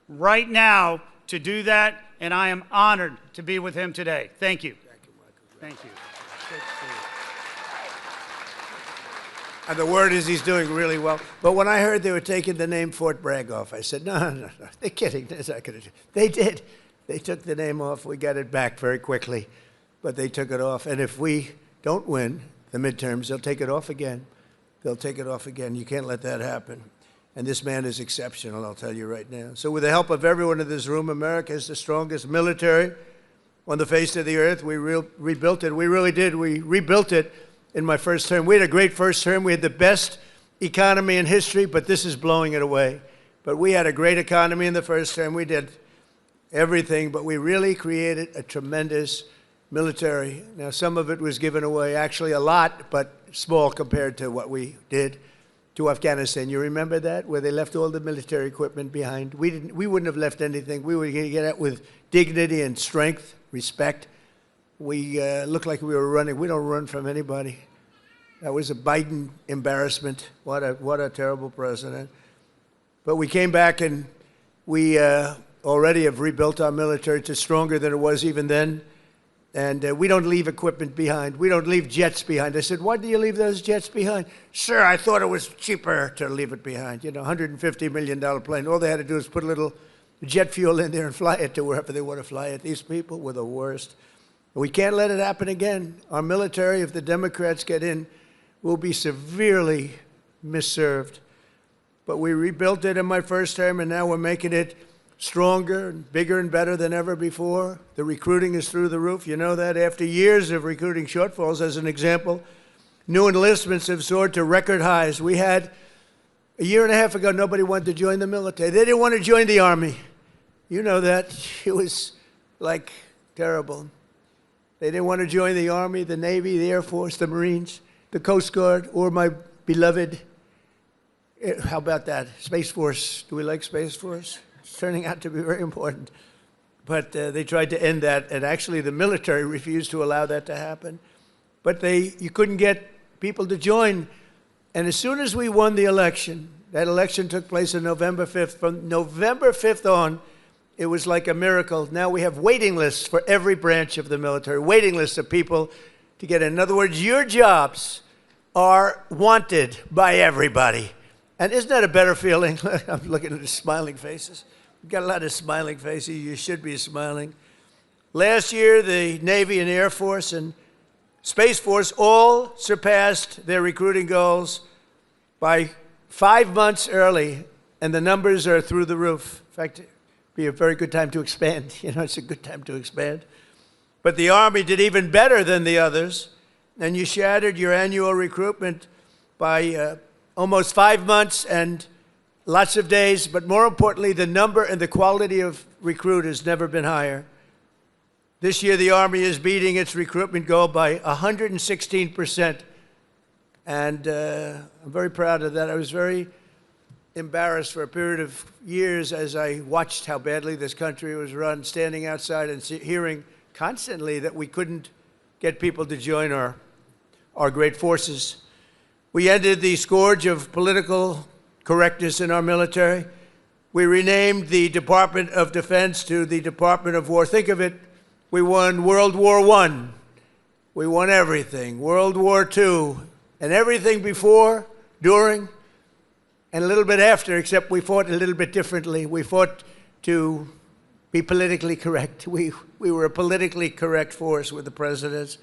right now to do that. And I am honored to be with him today. Thank you. Thank you, Michael. Thank you. And the word is he's doing really well. But when I heard they were taking the name Fort Bragg off, I said, no. They're kidding. They're not gonna do. They did. They took the name off. We got it back very quickly. But they took it off. And if we don't win the midterms, they'll take it off again. They'll take it off again. You can't let that happen. And this man is exceptional, I'll tell you right now. So with the help of everyone in this room, America is the strongest military on the face of the earth. We rebuilt it. We really did. We rebuilt it in my first term. We had a great first term. We had the best economy in history, but this is blowing it away. But we had a great economy in the first term. We did everything, but we really created a tremendous military. Now, some of it was given away, actually a lot, but small compared to what we did to Afghanistan. You remember that, where they left all the military equipment behind? We wouldn't have left anything. We would get out with dignity and strength, respect. We looked like we were running. We don't run from anybody. That was a Biden embarrassment. What a terrible president. But we came back and we already have rebuilt our military to stronger than it was even then. And we don't leave equipment behind. We don't leave jets behind. I said, why do you leave those jets behind? Sir, I thought it was cheaper to leave it behind. You know, $150 million plane. All they had to do is put a little jet fuel in there and fly it to wherever they want to fly it. These people were the worst. We can't let it happen again. Our military, if the Democrats get in, will be severely misserved. But we rebuilt it in my first term, and now we're making it stronger and bigger and better than ever before. The recruiting is through the roof. You know that after years of recruiting shortfalls, as an example, new enlistments have soared to record highs. We had, a year and a half ago, nobody wanted to join the military. They didn't want to join the Army. You know that. It was like terrible. They didn't want to join the Army, the Navy, the Air Force, the Marines, the Coast Guard, or my beloved, how about that, Space Force. Do we like Space Force? It's turning out to be very important. But they tried to end that, and actually the military refused to allow that to happen. But you couldn't get people to join. And as soon as we won the election, that election took place on November 5th. From November 5th on, it was like a miracle. Now we have waiting lists for every branch of the military, waiting lists of people to get in. In other words, your jobs are wanted by everybody. And isn't that a better feeling? I'm looking at the smiling faces. We've got a lot of smiling faces. You should be smiling. Last year, the Navy and Air Force and Space Force all surpassed their recruiting goals by 5 months early, and the numbers are through the roof. In fact, it'd be a very good time to expand. You know, it's a good time to expand. But the Army did even better than the others, and you shattered your annual recruitment by almost 5 months and lots of days, but more importantly, the number and the quality of recruit has never been higher. This year, the Army is beating its recruitment goal by 116%, and I'm very proud of that. I was very embarrassed for a period of years as I watched how badly this country was run, standing outside and hearing constantly that we couldn't get people to join our great forces. We ended the scourge of political correctness in our military. We renamed the Department of Defense to the Department of War. Think of it, we won World War I. We won everything. World War II, and everything before, during, and a little bit after, except we fought a little bit differently. We fought to be politically correct. We were a politically correct force with the presidents.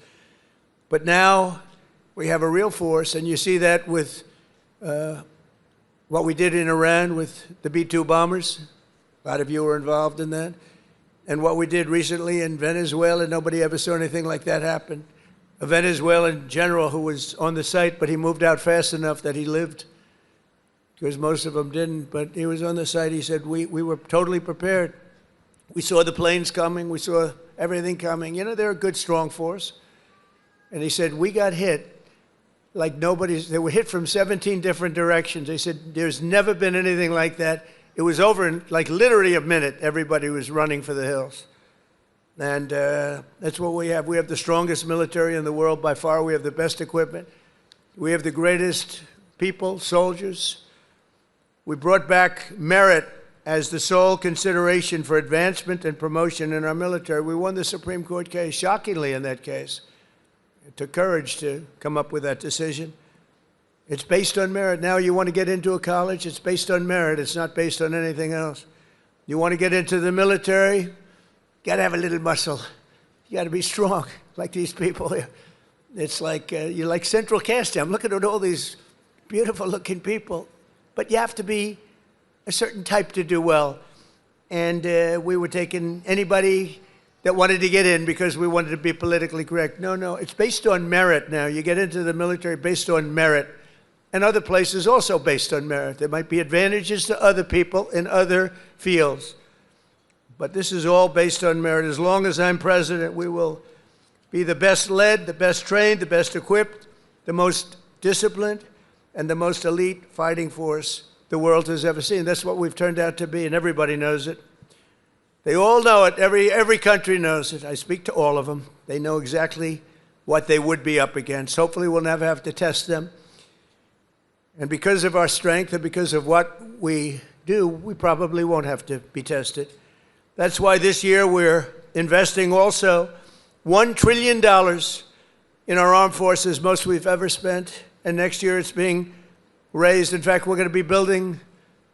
But now we have a real force, and you see that with what we did in Iran with the B-2 bombers. A lot of you were involved in that. And what we did recently in Venezuela, nobody ever saw anything like that happen. A Venezuelan general who was on the site, but he moved out fast enough that he lived, because most of them didn't. But he was on the site. He said, we were totally prepared. We saw the planes coming. We saw everything coming. You know, they're a good, strong force. And he said, we got hit like nobody's. They were hit from 17 different directions. They said, there's never been anything like that. It was over in like literally a minute. Everybody was running for the hills. And that's what we have. We have the strongest military in the world by far. We have the best equipment. We have the greatest people, soldiers. We brought back merit as the sole consideration for advancement and promotion in our military. We won the Supreme Court case, shockingly in that case. It took courage to come up with that decision. It's based on merit. Now you want to get into a college, it's based on merit. It's not based on anything else. You want to get into the military, you got to have a little muscle. You got to be strong, like these people here. It's like, you're like central casting. I'm looking at all these beautiful-looking people, but you have to be a certain type to do well. And we were taking anybody that wanted to get in because we wanted to be politically correct. No, it's based on merit now. You get into the military based on merit. And other places also based on merit. There might be advantages to other people in other fields. But this is all based on merit. As long as I'm president, we will be the best led, the best trained, the best equipped, the most disciplined, and the most elite fighting force the world has ever seen. That's what we've turned out to be, and everybody knows it. They all know it. Every country knows it. I speak to all of them. They know exactly what they would be up against. Hopefully we'll never have to test them. And because of our strength and because of what we do, we probably won't have to be tested. That's why this year we're investing also $1 trillion in our armed forces, most we've ever spent. And next year it's being raised. In fact, we're going to be building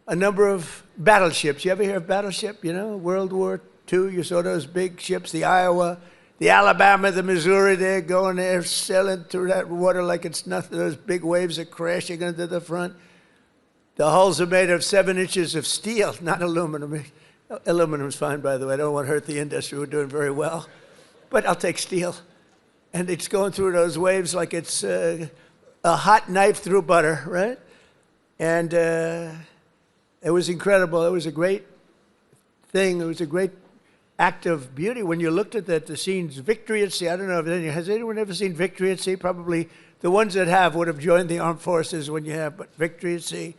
a number of battleships. You ever hear of battleship? You know, World War II, you saw those big ships, the Iowa, the Alabama, the Missouri, they're going there, sailing through that water like it's nothing. Those big waves are crashing into the front. The hulls are made of 7 inches of steel, not aluminum. Aluminum's fine, by the way. I don't want to hurt the industry. We're doing very well. But I'll take steel. And it's going through those waves like it's a hot knife through butter, right? And it was incredible. It was a great thing. It was a great act of beauty when you looked at that, the scenes. Victory at Sea. I don't know if has anyone ever seen Victory at Sea? Probably the ones that have would have joined the armed forces when you have, but Victory at Sea.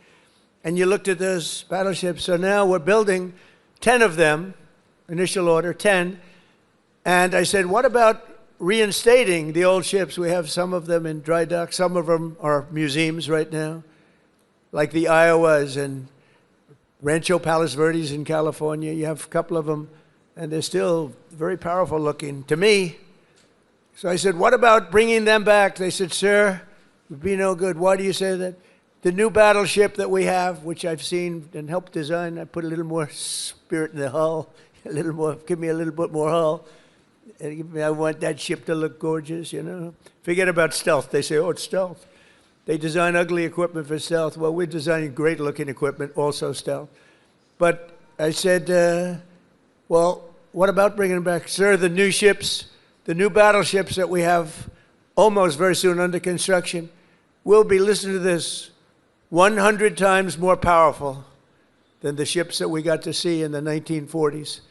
And you looked at those battleships. So now we're building 10 of them, initial order, 10. And I said, what about reinstating the old ships? We have some of them in dry dock. Some of them are museums right now, like the Iowas and Rancho Palos Verdes in California. You have a couple of them, and they're still very powerful looking to me. So I said, what about bringing them back? They said, sir, it would be no good. Why do you say that? The new battleship that we have, which I've seen and helped design, I put a little more spirit in the hull, a little more, give me a little bit more hull. I want that ship to look gorgeous, you know. Forget about stealth. They say, oh, it's stealth. They design ugly equipment for stealth. Well, we're designing great-looking equipment, also stealth. But I said, well, what about bringing them back? Sir, the new ships, the new battleships that we have almost very soon under construction will be, listen to this, 100 times more powerful than the ships that we got to see in the 1940s.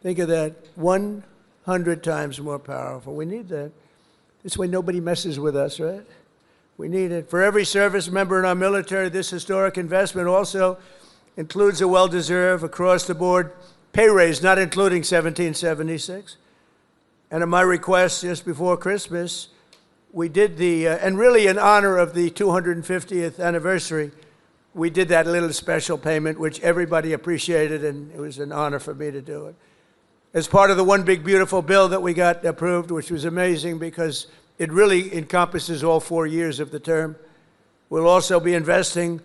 Think of that, 100 times more powerful. We need that. This way nobody messes with us, right? We need it. For every service member in our military, this historic investment also includes a well-deserved, across-the-board pay raise, not including 1776. And at my request just before Christmas, we did the, and really in honor of the 250th anniversary, we did that little special payment, which everybody appreciated, and it was an honor for me to do it. As part of the one big beautiful bill that we got approved, which was amazing because it really encompasses all 4 years of the term. We'll also be investing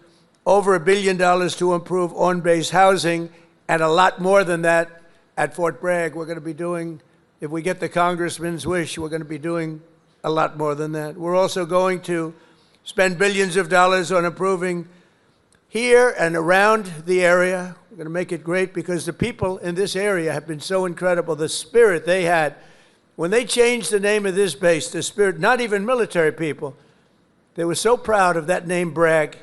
over $1 billion to improve on-base housing, and a lot more than that at Fort Bragg. We're going to be doing, if we get the congressman's wish, we're going to be doing a lot more than that. We're also going to spend billions of dollars on improving here and around the area. We're going to make it great because the people in this area have been so incredible. The spirit they had. When they changed the name of this base, the spirit, not even military people, they were so proud of that name, Bragg.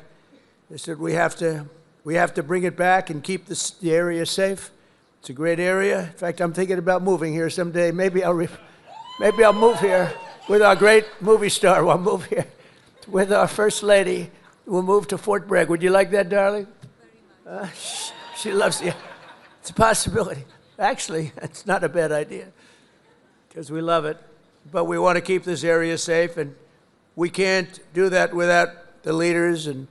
They said, we have to bring it back and keep the area safe. It's a great area. In fact, I'm thinking about moving here someday. Maybe I'll move here with our great movie star. We'll move here with our First Lady. We'll move to Fort Bragg. Would you like that, darling? She loves you. It's a possibility. Actually, it's not a bad idea because we love it. But we want to keep this area safe, and we can't do that without the leaders, and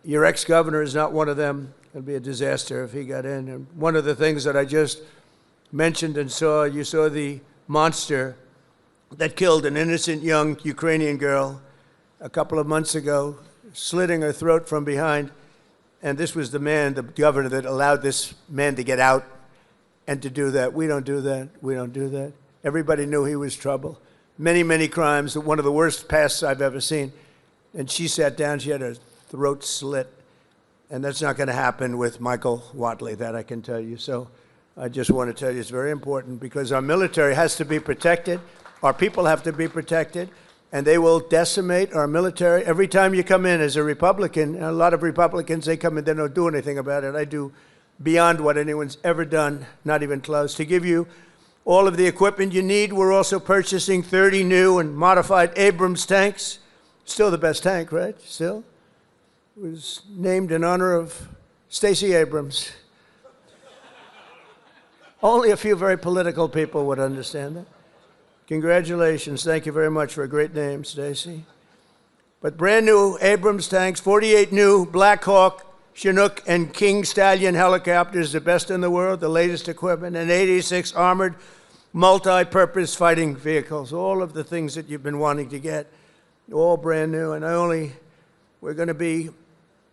your ex-governor is not one of them. It would be a disaster if he got in. And one of the things that I just mentioned and saw, you saw the monster that killed an innocent young Ukrainian girl a couple of months ago, slitting her throat from behind. And this was the man, the governor, that allowed this man to get out and to do that. We don't do that. We don't do that. Everybody knew he was trouble. Many, many crimes. One of the worst pasts I've ever seen. And she sat down. She had her throat slit. And that's not going to happen with Michael Watley, that I can tell you. So I just want to tell you it's very important because our military has to be protected. Our people have to be protected. And they will decimate our military. Every time you come in as a Republican, and a lot of Republicans, they come in, they don't do anything about it. I do beyond what anyone's ever done, not even close. To give you all of the equipment you need, we're also purchasing 30 new and modified Abrams tanks. Still the best tank, right? Still? It was named in honor of Stacey Abrams. Only a few very political people would understand that. Congratulations. Thank you very much for a great name, Stacey. But brand new Abrams tanks, 48 new Black Hawk Chinook and King Stallion helicopters, the best in the world, the latest equipment, and 86 armored multi-purpose fighting vehicles, all of the things that you've been wanting to get, all brand new. And we're going to be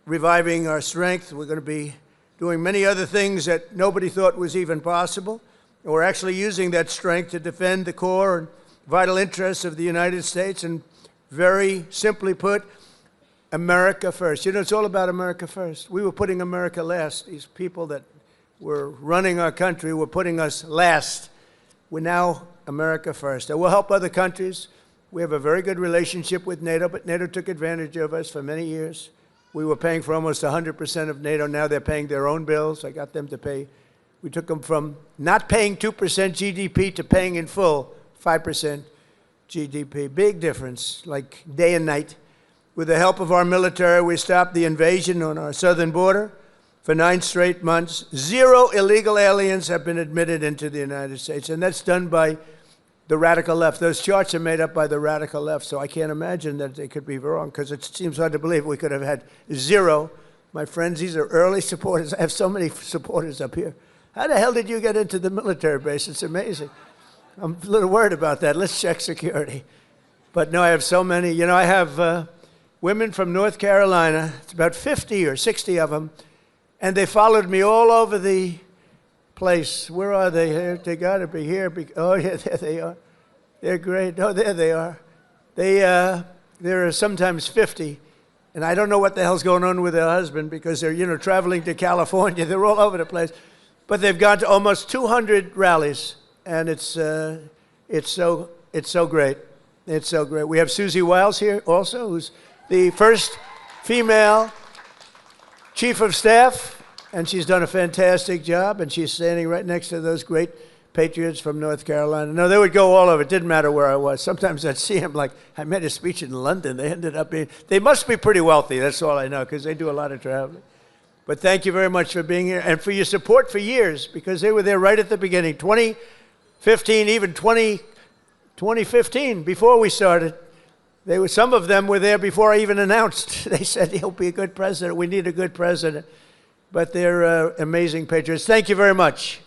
reviving our strength. We're going to be doing many other things that nobody thought was even possible. And we're actually using that strength to defend the core and vital interests of the United States, and very simply put, America first. You know, it's all about America first. We were putting America last. These people that were running our country were putting us last. We're now America first. And we'll help other countries. We have a very good relationship with NATO, but NATO took advantage of us for many years. We were paying for almost 100% of NATO. Now they're paying their own bills. I got them to pay. We took them from not paying 2% GDP to paying in full 5% GDP. Big difference, like day and night. With the help of our military, we stopped the invasion on our southern border for 9 straight months. 0 illegal aliens have been admitted into the United States, and that's done by the radical left. Those charts are made up by the radical left, so I can't imagine that they could be wrong, because it seems hard to believe we could have had 0. My friends, these are early supporters. I have so many supporters up here. How the hell did you get into the military base? It's amazing. I'm a little worried about that. Let's check security. But no, I have so many. You know, I have women from North Carolina. It's about 50 or 60 of them. And they followed me all over the place. Where are they? Here, they got to be here. Oh, yeah, there they are. They're great. Oh, there they are. There are sometimes 50. And I don't know what the hell's going on with their husband, because they're, you know, traveling to California. They're all over the place. But they've gone to almost 200 rallies. And it's so great. It's so great. We have Susie Wiles here also, who's the first female chief of staff, and she's done a fantastic job, and she's standing right next to those great patriots from North Carolina. No, they would go all over. It didn't matter where I was. Sometimes I'd see them, like, I made a speech in London. They ended up being, they must be pretty wealthy, that's all I know, because they do a lot of traveling. But thank you very much for being here, and for your support for years, because they were there right at the beginning, 2015, even 2015, before we started. Some of them were there before I even announced. They said, he'll be a good president. We need a good president. But they're amazing patriots. Thank you very much.